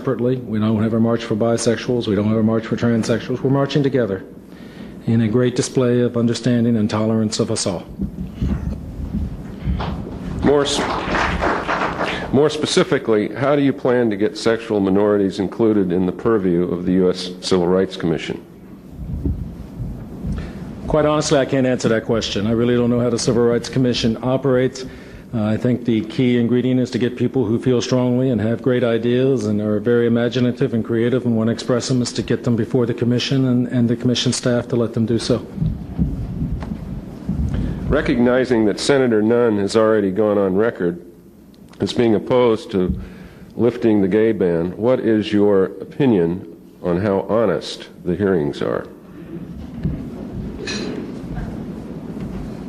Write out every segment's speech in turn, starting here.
separately. We don't have a march for bisexuals. We don't have a march for transsexuals. We're marching together in a great display of understanding and tolerance of us all. More specifically, how do you plan to get sexual minorities included in the purview of the U.S. Civil Rights Commission? Quite honestly, I can't answer that question. I really don't know how the Civil Rights Commission operates. I think the key ingredient is to get people who feel strongly and have great ideas and are very imaginative and creative and want to express them, is to get them before the Commission and the Commission staff to let them do so. Recognizing that Senator Nunn has already gone on record as being opposed to lifting the gay ban, what is your opinion on how honest the hearings are?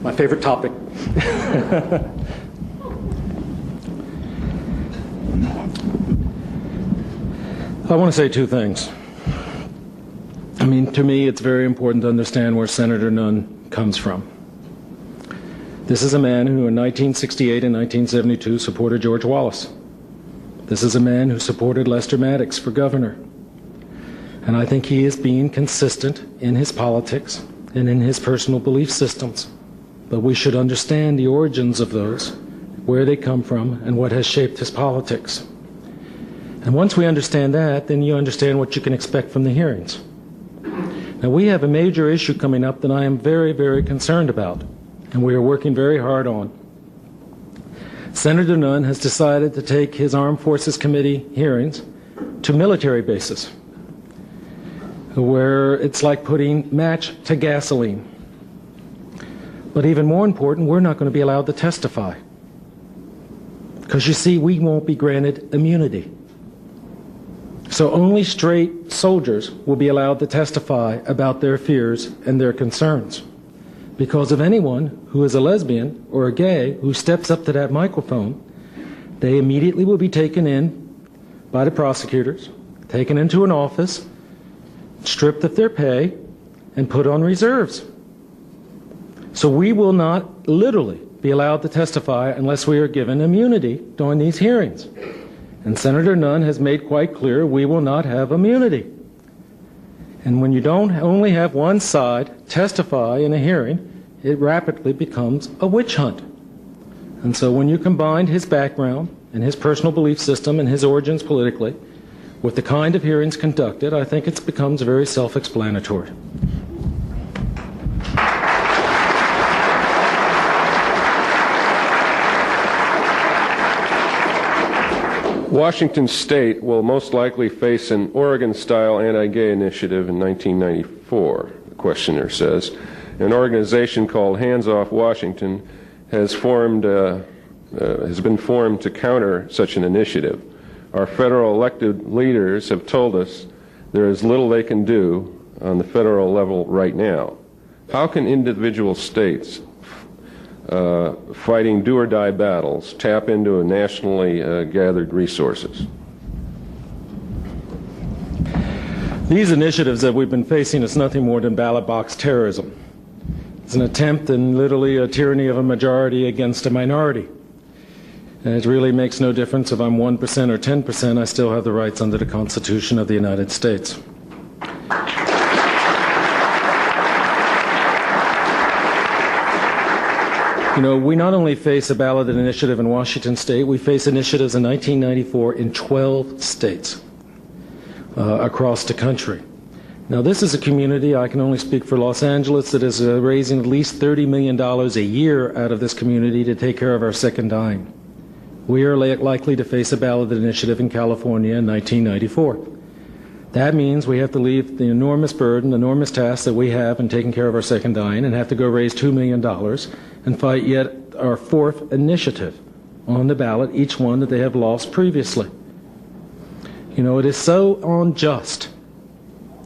My favorite topic. I want to say two things. I mean, to me, it's very important to understand where Senator Nunn comes from. This is a man who in 1968 and 1972 supported George Wallace. This is a man who supported Lester Maddox for governor. And I think he is being consistent in his politics and in his personal belief systems. But we should understand the origins of those, where they come from, and what has shaped his politics. And once we understand that, then you understand what you can expect from the hearings. Now, we have a major issue coming up that I am very, very concerned about, and we are working very hard on. Senator Nunn has decided to take his Armed Forces Committee hearings to military bases, where it's like putting match to gasoline. But even more important, we're not going to be allowed to testify. Because you see, we won't be granted immunity. So only straight soldiers will be allowed to testify about their fears and their concerns. Because of anyone who is a lesbian or a gay who steps up to that microphone, they immediately will be taken in by the prosecutors, taken into an office, stripped of their pay, and put on reserves. So we will not literally be allowed to testify unless we are given immunity during these hearings. And Senator Nunn has made quite clear we will not have immunity. And when you don't only have one side testify in a hearing, it rapidly becomes a witch hunt. And so when you combine his background and his personal belief system and his origins politically with the kind of hearings conducted, I think it becomes very self-explanatory. Washington State will most likely face an Oregon-style anti-gay initiative in 1994, the questioner says. An organization called Hands Off Washington has been formed to counter such an initiative. Our federal elected leaders have told us there is little they can do on the federal level right now. How can individual states fighting do-or-die battles tap into nationally gathered resources? These initiatives that we've been facing is nothing more than ballot box terrorism. It's an attempt and literally a tyranny of a majority against a minority. And it really makes no difference if I'm 1% or 10%, I still have the rights under the Constitution of the United States. You know, we not only face a ballot initiative in Washington State, we face initiatives in 1994 in 12 states across the country. Now, this is a community, I can only speak for Los Angeles, that is raising at least $30 million a year out of this community to take care of our sick and dying. We are likely to face a ballot initiative in California in 1994. That means we have to leave the enormous burden, enormous task that we have in taking care of our sick and dying and have to go raise $2 million and fight yet our fourth initiative on the ballot, each one that they have lost previously. You know, it is so unjust,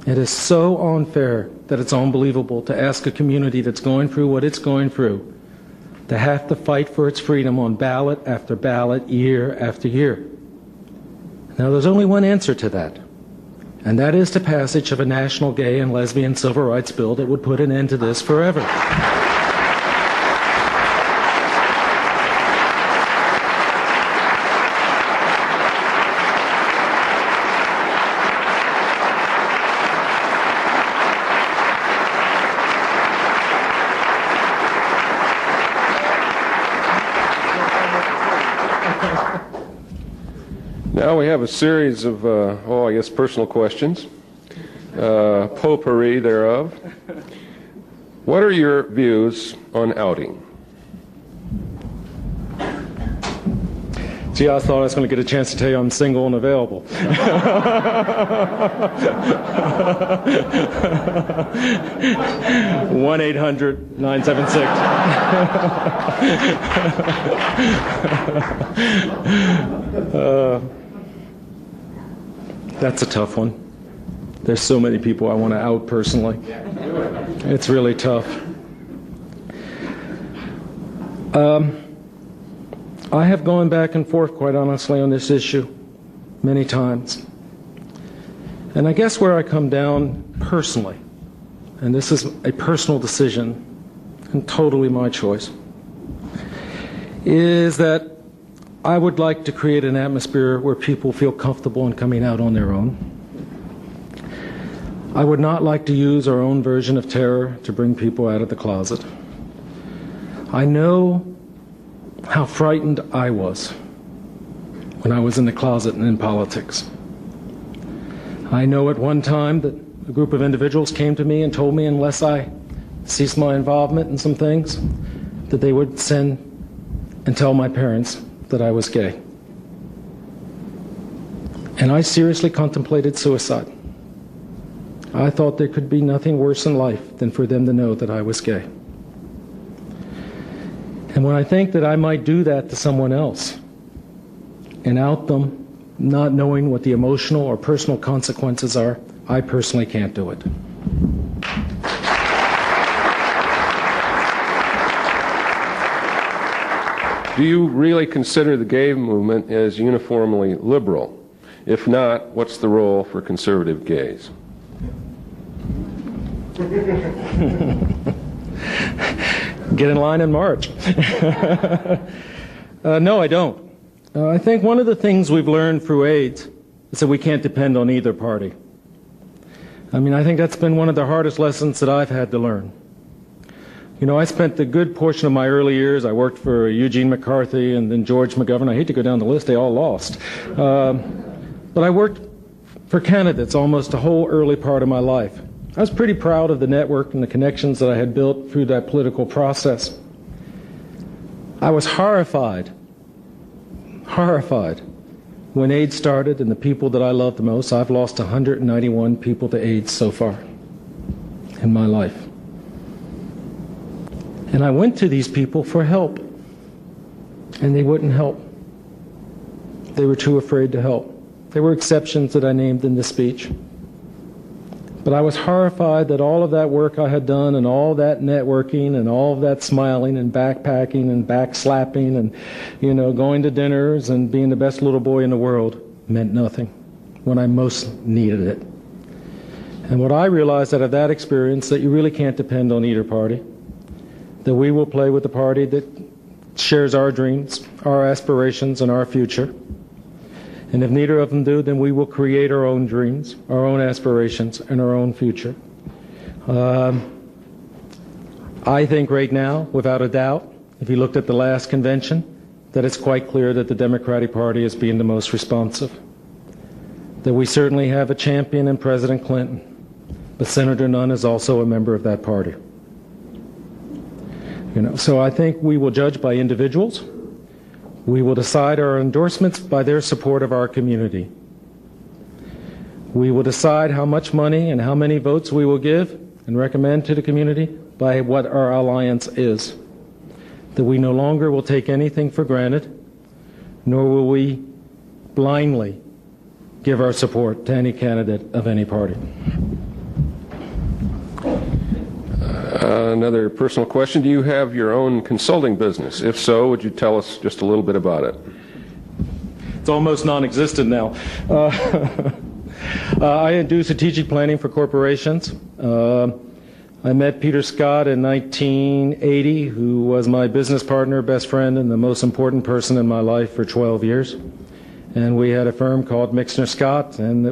it is so unfair that it's unbelievable to ask a community that's going through what it's going through to have to fight for its freedom on ballot after ballot, year after year. Now, there's only one answer to that. And that is the passage of a national gay and lesbian civil rights bill that would put an end to this forever. have a series of, I guess personal questions, potpourri thereof. What are your views on outing? Gee, I thought I was going to get a chance to tell you I'm single and available. 1-800-976. That's a tough one. There's so many people I want to out personally. It's really tough. I have gone back and forth, quite honestly, on this issue many times. And I guess where I come down personally, and this is a personal decision and totally my choice, is that I would like to create an atmosphere where people feel comfortable in coming out on their own. I would not like to use our own version of terror to bring people out of the closet. I know how frightened I was when I was in the closet and in politics. I know at one time that a group of individuals came to me and told me unless I ceased my involvement in some things, that they would send and tell my parents that I was gay. And I seriously contemplated suicide. I thought there could be nothing worse in life than for them to know that I was gay. And when I think that I might do that to someone else and out them, not knowing what the emotional or personal consequences are, I personally can't do it. Do you really consider the gay movement as uniformly liberal? If not, what's the role for conservative gays? Get in line and march. No, I don't. I think one of the things we've learned through AIDS is that we can't depend on either party. I mean, I think that's been one of the hardest lessons that I've had to learn. You know, I spent a good portion of my early years, I worked for Eugene McCarthy and then George McGovern. I hate to go down the list, they all lost. But I worked for candidates almost the whole early part of my life. I was pretty proud of the network and the connections that I had built through that political process. I was horrified when AIDS started, and the people that I loved the most. I've lost 191 people to AIDS so far in my life. And I went to these people for help, and they wouldn't help. They were too afraid to help. There were exceptions that I named in this speech. But I was horrified that all of that work I had done and all that networking and all of that smiling and backpacking and backslapping and, you know, going to dinners and being the best little boy in the world meant nothing when I most needed it. And what I realized out of that experience, that you really can't depend on either party, that we will play with the party that shares our dreams, our aspirations, and our future. And if neither of them do, then we will create our own dreams, our own aspirations, and our own future. I think right now, without a doubt, if you looked at the last convention, that it's quite clear that the Democratic Party is being the most responsive. That we certainly have a champion in President Clinton, but Senator Nunn is also a member of that party. You know, so I think we will judge by individuals. We will decide our endorsements by their support of our community. We will decide how much money and how many votes we will give and recommend to the community by what our alliance is. That we no longer will take anything for granted, nor will we blindly give our support to any candidate of any party. Another personal question. Do you have your own consulting business? If so, would you tell us just a little bit about it? It's almost non-existent now. I do strategic planning for corporations. I met Peter Scott in 1980, who was my business partner, best friend, and the most important person in my life for 12 years. And we had a firm called Mixner Scott, and it was